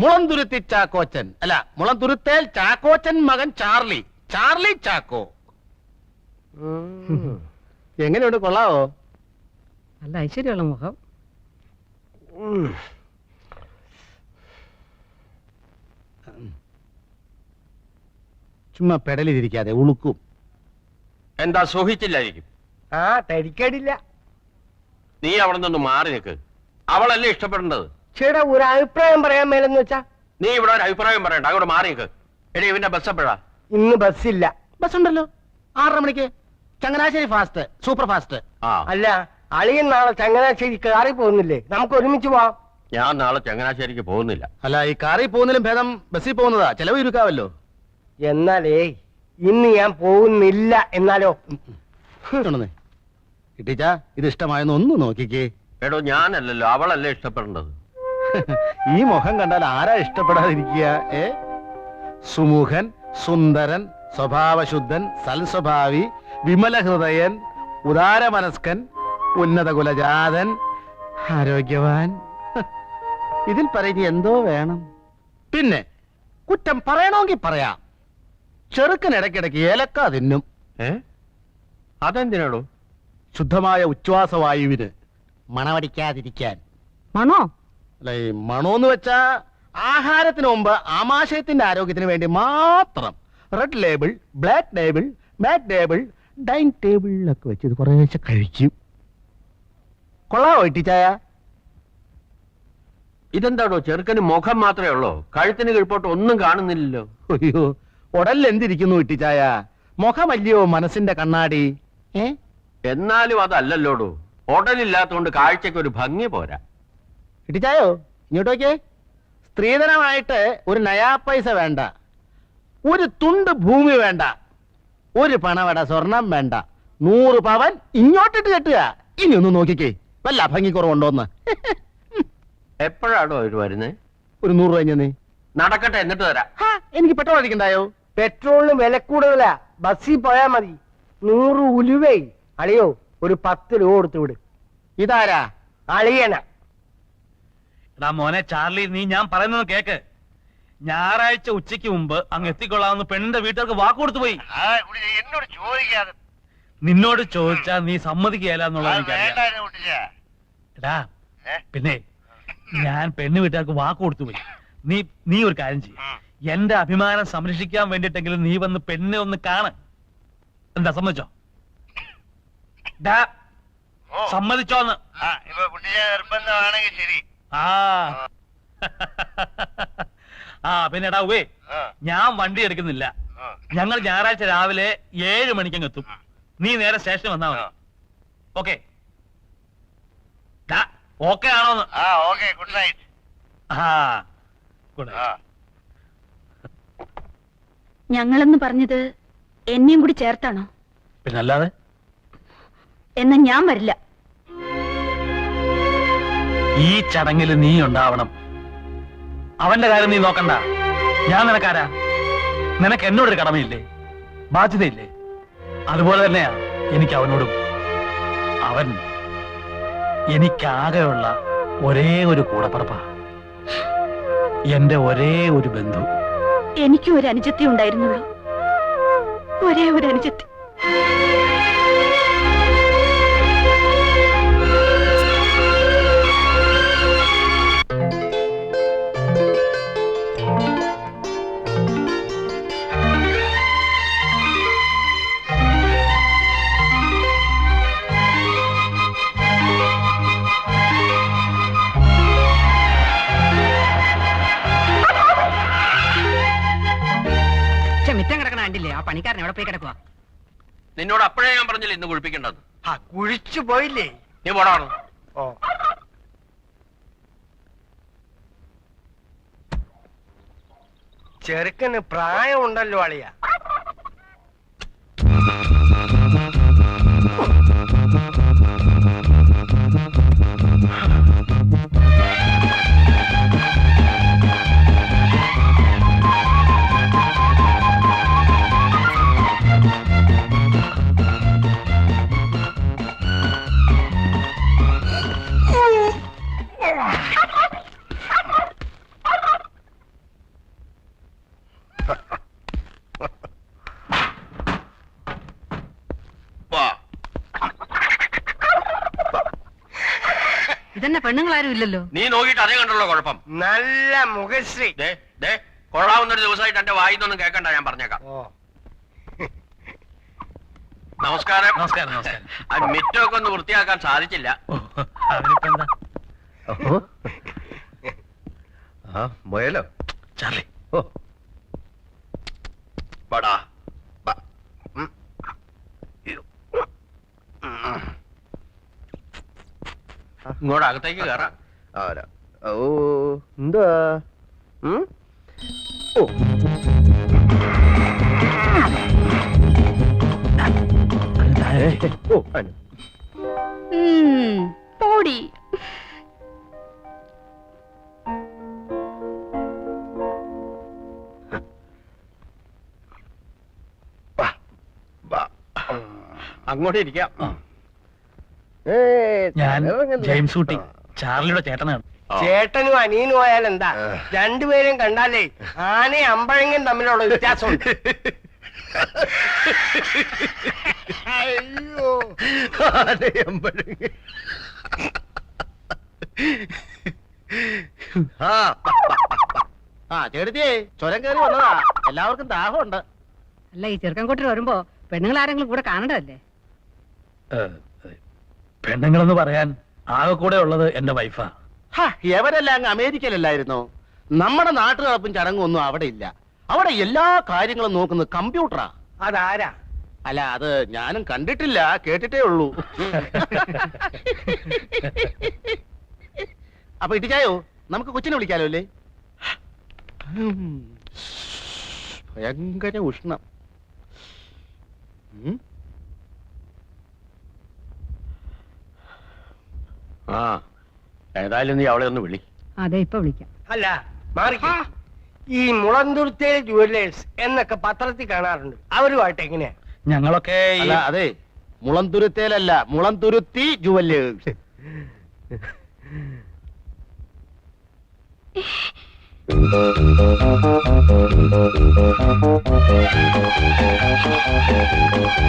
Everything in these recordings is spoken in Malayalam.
മുളന്തുരുത്തി ചാക്കോച്ചൻ അല്ല, മുളന്തുരുത്തേൽ ചാക്കോച്ചൻ മകൻ ചാർലി, ചാർലി ചാക്കോ. എങ്ങനെയുണ്ട്, കൊള്ളാവോ? നല്ല ഐശ്വര്യമുള്ള മുഖം. ചുമ്മാ പെടലിരിക്കാതെ ഉളുക്കും. എന്താ സുഖിച്ചില്ലായിരിക്കും? ആ തരിക്കേടില്ല. നീ അവിടെ നിന്ന് മാറി നിൽക്ക്. അവളല്ലേ ഇഷ്ടപ്പെടേണ്ടത്. ചേട്ടാ ഒരു അഭിപ്രായം പറയാൻ മേലെന്ന് വെച്ചാ? നീ ഇവിടെ ഒരു അഭിപ്രായം പറയണ്ട, അങ്ങോട്ട് മാറി നിൽക്ക്. എടി ഇവന്റെ ബസ് എപ്പോഴാ? ഇന്ന് ബസ്സില്ല. ബസ് ഉണ്ടല്ലോ 6:30 മണിക്ക്, ചങ്ങനാശ്ശേരി ഫാസ്റ്റ്, സൂപ്പർ ഫാസ്റ്റ്. അല്ല, അളിയൻ നാളെ ചങ്ങനാശ്ശേരി കാറി പോകുന്നില്ലേ? നമുക്ക് ഒരുമിച്ച് പോവാം. ഞാൻ നാളെ ചങ്ങനാശ്ശേരിക്ക് പോകുന്നില്ല. അല്ല, ഈ കാറിൽ പോകുന്നതിലും ഭേദം ബസ്സിൽ പോകുന്നതാ, ചെലവ് ചുരുക്കാവല്ലോ. എന്നാലേ ഇന്ന് ഞാൻ പോകുന്നില്ല. എന്നാലോ കിട്ടിച്ചാ, ഇത് ഇഷ്ടമായെന്ന് ഒന്ന് നോക്കിക്കേ. എടോ ഞാനല്ലല്ലോ, അവളല്ലേ ഇഷ്ടപ്പെടേണ്ടത്. ഈ മുഖം കണ്ടാൽ ആരാ ഇഷ്ടപ്പെടാതിരിക്കുക? സുമുഖൻ, സുന്ദരൻ, സ്വഭാവശുദ്ധൻ, സൽസ്വഭാവി, വിമല ഹൃദയൻ, ഉദാരമനസ്കൻ, ഉന്നത കുലജാതൻ, ആരോഗ്യവാൻ. ഇതിൽ പറഞ്ഞ് എന്തോ വേണം. പിന്നെ കുറ്റം പറയണമെങ്കിൽ പറയാം. ചെറുക്കൻ ഇടയ്ക്കിടയ്ക്ക് ഏലക്ക തിന്നും. അതെന്തിനാടോ? ശുദ്ധമായ ഉച്ഛ്വാസവായുവിന് മണമടിക്കാതിരിക്കാൻ. മണോ? അല്ല, ഈ മണോന്ന് വെച്ചാ ആഹാരത്തിന് മുമ്പ് ആമാശയത്തിന്റെ ആരോഗ്യത്തിന് വേണ്ടി മാത്രം. റെഡ് ലേബിൾ, ബ്ലാക്ക് ലേബിൾ, മാറ്റ് ലേബിൾ, ഡൈനിങ് ടേബിളിലൊക്കെ വെച്ച് ഇത് കുറേശ്ശെ കഴിക്കും. കൊള്ളാവോ ഇട്ടിച്ചായ? ഇതെന്താടോ, ചെറുക്കന് മുഖം മാത്രമേ ഉള്ളൂ, കഴുത്തിന് കീഴ്പോട്ട് ഒന്നും കാണുന്നില്ലല്ലോ. അയ്യോ, ഉടലിൽ എന്തിരിക്കുന്നു ഇട്ടിച്ചായ? മുഖമല്ലയോ മനസ്സിന്റെ കണ്ണാടി. എന്നാലും അതല്ലല്ലോടോ, ഉടലില്ലാത്തതുകൊണ്ട് കാഴ്ചക്ക് ഒരു ഭംഗി പോരാ. ഇട്ടിച്ചായോ, ഇങ്ങോട്ടോക്കേ. സ്ത്രീധനമായിട്ട് ഒരു നയാ പൈസ വേണ്ട, ഒരു തുണ്ട് ഭൂമി വേണ്ട, ഒരു പണവട സ്വർണം വേണ്ട, 100 പവൻ ഇങ്ങോട്ടിട്ട് കെട്ടുക. ഇനി ഒന്ന് നോക്കിക്കേ, വല്ല ഭംഗി കുറവുണ്ടോന്ന്. എപ്പോഴാണോ അവര് വരുന്നേ? ഒരു 100 രൂപ നീ നടക്കട്ടെ, എന്നിട്ട് തരാം. എനിക്ക് പെട്രോൾ അടിക്കണ്ടായോ? പെട്രോളിന് വില കൂടുതലാ, ബസ്സിൽ പോയാ മതി. 100 ഉലുവേ. അളിയോ ഒരു 10 രൂപ കൊടുത്തു വിട്. ഇതാരാ? അളിയന. എടാ മോനെ ചാർലി, നീ ഞാൻ പറയുന്നത് കേക്ക്. ഞായറാഴ്ച ഉച്ചയ്ക്ക് മുമ്പ് അങ്ങ് എത്തിക്കൊള്ളാമെന്ന് പെണ്ണിന്റെ വീട്ടുകാർക്ക് വാക്ക് കൊടുത്തു പോയി. എന്നോട് ചോദിക്കാതെ. നിന്നോട് ചോദിച്ചാ നീ സമ്മതിക്കുകയല്ല എന്നുള്ളത് എനിക്കറിയാം. എടാ പിന്നെ ഞാൻ പെണ്ണ് വീട്ടുകാർക്ക് വാക്ക് കൊടുത്തു പോയി. നീ ഒരു കാര്യം ചെയ്യ, എന്റെ അഭിമാനം സംരക്ഷിക്കാൻ വേണ്ടിട്ടെങ്കിലും നീ വന്ന് പെണ്ണെ ഒന്ന് കാണ്. എന്താ, സമ്മതിച്ചോ? സമ്മതിച്ചോന്ന്? നിർബന്ധമാണെങ്കിൽ ശരി. പിന്നെടാ ഞാൻ വണ്ടി എടുക്കുന്നില്ല. ഞങ്ങൾ ഞായറാഴ്ച രാവിലെ 7 മണിക്കങ്ങ് എത്തും. നീ നേരെ സ്റ്റേഷനിൽ വന്നാ മതി. ഓക്കെ? ഓക്കെ ആണോന്ന്? Good night. Good night. ഞങ്ങളെന്ന് പറഞ്ഞത് എന്നെയും കൂടി ചേർത്താണോ? പിന്നല്ലാതെ. എന്നാ ഞാൻ വരില്ല. ഈ ചടങ്ങിൽ നീ ഉണ്ടാവണം. അവന്റെ കാര്യം നീ നോക്കണ്ട. ഞാൻ നിനക്കാരാ? നിനക്ക് എന്നോടൊരു കടമയില്ലേ, ബാധ്യതയില്ലേ? അതുപോലെ തന്നെയാ എനിക്ക് അവനോടും. അവൻ എനിക്കാകെയുള്ള ഒരേ ഒരു കൂടപ്പറപ്പാ, എന്റെ ഒരേ ഒരു ബന്ധു. എനിക്കും ഒരു അനുജത്തി ഉണ്ടായിരുന്നുള്ളൂ, ഒരേ ഒരു അനുജത്തി. മിറ്റം കിടക്കണ കണ്ടില്ലേ? ആ പണിക്കാരൻ എവിടെ പോയി കിടക്കുക? നിന്നോട് അപ്പോഴേ ഞാൻ പറഞ്ഞില്ല ഇന്ന് കുളിപ്പിക്കേണ്ടത്. കുഴിച്ചു പോയില്ലേ? നീ പോടാണ്. ചെറുക്കന് പ്രായമുണ്ടല്ലോ അളിയ. ഇതന്നെ പെണ്ണുങ്ങളാരും ഇല്ലല്ലോ. നീ നോക്കിയിട്ട് അതേ കണ്ടുള്ള കുഴപ്പം. നല്ല മുഖശ്രീ. ദേ കൊള്ളാവുന്നൊരു ദിവസമായിട്ട് എന്റെ വായിന്നൊന്നും കേൾക്കണ്ട, ഞാൻ പറഞ്ഞേക്കാം. ഓ നമസ്കാരം. നമസ്കാരം നമസ്കാരം. ആ മിറ്റമൊക്കെ ഒന്ന് വൃത്തിയാക്കാൻ സാധിച്ചില്ല. ഓ, അതിനിപ്പോ എന്താ മുയലോ ചാർലി? ഓ പടാ ഇങ്ങോട്ട് അകത്തേക്ക് കയറാം. ഓ എന്താ ഓ ഓ അനു പോടി. അങ്ങോട്ട് ഇരിക്കാം. ഞാൻ ജെയിംസ് ഊട്ടി, ചാർലിയുടെ ചേട്ടനാണ്. ചേട്ടനും അനിയനും ആയാൽ എന്താ, രണ്ടുപേരും കണ്ടാലേ ആനയും അമ്പഴങ്ങയും തമ്മിലുള്ള വ്യത്യാസമുണ്ട്. അയ്യോ ആ ചേട്ടത്തിയേ ചുരം കയറി വന്നതാ, എല്ലാവർക്കും ദാഹമുണ്ട്. അല്ല, ഈ ചെറുക്കൻ കൂട്ടർ വരുമ്പോ പെണ്ണുങ്ങൾ ആരെങ്കിലും കൂടെ കാണണ്ടതല്ലേ? പെണ്ണുങ്ങളെന്ന് പറയാൻ ആകെ കൂടെ ഉള്ളത് എന്റെ വൈഫാ. എവരെല്ലാം അങ്ങ് അമേരിക്കയിലല്ലായിരുന്നോ? നമ്മുടെ നാട്ടു നടപ്പും ചടങ്ങും ഒന്നും അവിടെ ഇല്ല. അവിടെ എല്ലാ കാര്യങ്ങളും നോക്കുന്നത് കമ്പ്യൂട്ടറാ. അതാരാ? അല്ല, അത് ഞാനും കണ്ടിട്ടില്ല, കേട്ടിട്ടേ ഉള്ളൂ. അപ്പൊ ഇട്ടിച്ചായോ, നമുക്ക് കൊച്ചിനെ വിളിക്കാലോ അല്ലേ? ഭയങ്കര ഉഷ്ണം. ആ ഏതായാലും നീ അവളെ ഒന്ന് വിളി. അതെ, ഇപ്പൊ വിളിക്കാം. അല്ല മാറി. ഈ മുളന്തുരുത്തേ ജുവല്ലേഴ്സ് എന്നൊക്കെ പത്രത്തിൽ കാണാറുണ്ട്, അവരുമായിട്ട് എങ്ങനെയാ? ഞങ്ങളൊക്കെ അല്ല, അതെ, മുളന്തുരുത്തേലല്ല, മുളന്തുരുത്തി ജുവല്ലേഴ്സ്.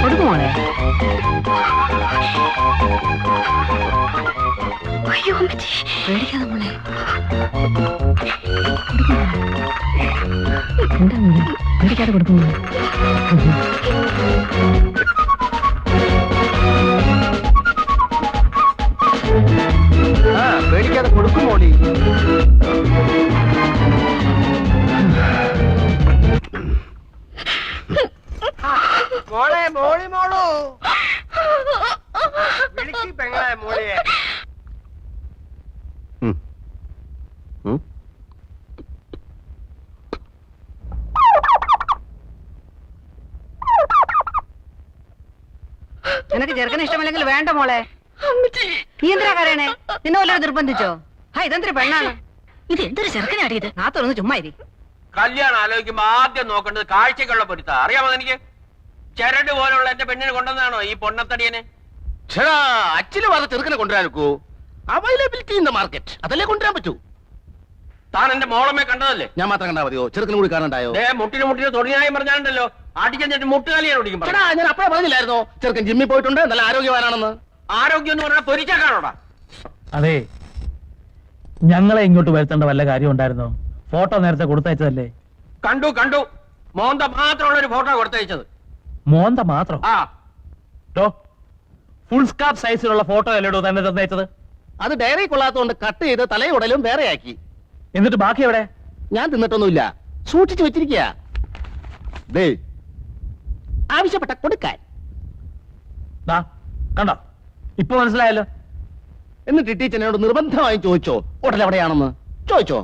കൊടുക്കുമോളെ? അയ്യോ അമ്മച്ചി, പേടിക്കാതെ മോളെ. പേടിക്കാതെ കൊടുക്കുമോ? ആ, പേടിക്കാതെ കൊടുക്കും മോളി. മോളെ, മോളി മോളു വിളിക്ക് പെങ്ങളെ, മോളിയെ. നിനക്ക് ചെറുക്കന് ഇഷ്ടമല്ലെങ്കിൽ വേണ്ട മോളെ. അമ്മച്ചി, നീ എന്തിനാ കരയണേ? നിന്നെ വല്ലവരും നിർബന്ധിച്ചോ? ഇതെന്തൊരു പെണ്ണാണ്? ഇത് എന്തൊരു ചെറുക്കനാടിയത്? നാത്തൊന്ന് ചുമ്മാ ഇരി. കല്യാണം ആലോചിക്കുമ്പോ ആദ്യം നോക്കേണ്ടത് കാഴ്ചക്കുള്ള പൊരുത്ത. അറിയാമോ എനിക്ക്? ചരട് പോലുള്ള എന്റെ പെണ്ണിനെ കൊണ്ടുവന്നാണോ ഈ പൊണ്ണത്തടിയനെ? ചേടാ, അച്ഛന് പറഞ്ഞ ചെറുക്കനെ കൊണ്ടുവരാൻ നോക്കൂ. അവൈലബിലിറ്റി ഇൻ ദ മാർക്കറ്റ്, അതല്ലേ കൊണ്ടുവരാൻ പറ്റൂ. താൻ എന്റെ മോളമ്മയെ കണ്ടതല്ലേ? ഞാൻ മാത്രം കണ്ടാ മതിയോ? ചെറുക്കനും കൂടി കാണണ്ടായോ? മുട്ടിന് തൊടിയായും പറഞ്ഞാണ്ടല്ലോ, അടിക്കാൻ മുട്ടുകാലിയാണ് ഓടിക്കും. ചേടാ, ഞാൻ അപ്പഴേ പറഞ്ഞില്ലായിരുന്നോ ചെറുക്കൻ ജിമ്മിൽ പോയിട്ടുണ്ട്, നല്ല ആരോഗ്യവാനാണെന്ന്? ആരോഗ്യം എന്ന് പറഞ്ഞാൽ പൊരിച്ചാക്കാണോടാ? അതെ, ഞങ്ങളെ ഇങ്ങോട്ട് വരുത്തേണ്ട വല്ല കാര്യം ഉണ്ടായിരുന്നോ? ഫോട്ടോ നേരത്തെ കൊടുത്തയച്ചതല്ലേ? കണ്ടു മോന്ത മാത്രമുള്ള ഒരു ഫോട്ടോ കൊടുത്തയച്ചത്. മോന്ത മാത്രം? ആ ഫുൾ സ്കാർഫ് സൈസിലുള്ള ഫോട്ടോ അല്ലേടോ തന്നെ തന്നയച്ചത്? അത് ഡയറി കൊള്ളാത്തോണ്ട് കട്ട് ചെയ്ത് തലയുടലും വേറെയാക്കി. എന്നിട്ട് ബാക്കി എവിടെ? ഞാൻ തിന്നിട്ടൊന്നുമില്ല, സൂക്ഷിച്ചു വെച്ചിരിക്കുക. ആവശ്യപ്പെട്ട കൊടുക്കാൻ. ദാ കണ്ടോ, ഇപ്പൊ മനസ്സിലായല്ലോ. എന്നിട്ട് ടീച്ചറിനോട് നിർബന്ധമായും ചോദിച്ചോ ഹോട്ടൽ എവിടെയാണെന്ന്? ചോദിച്ചോ?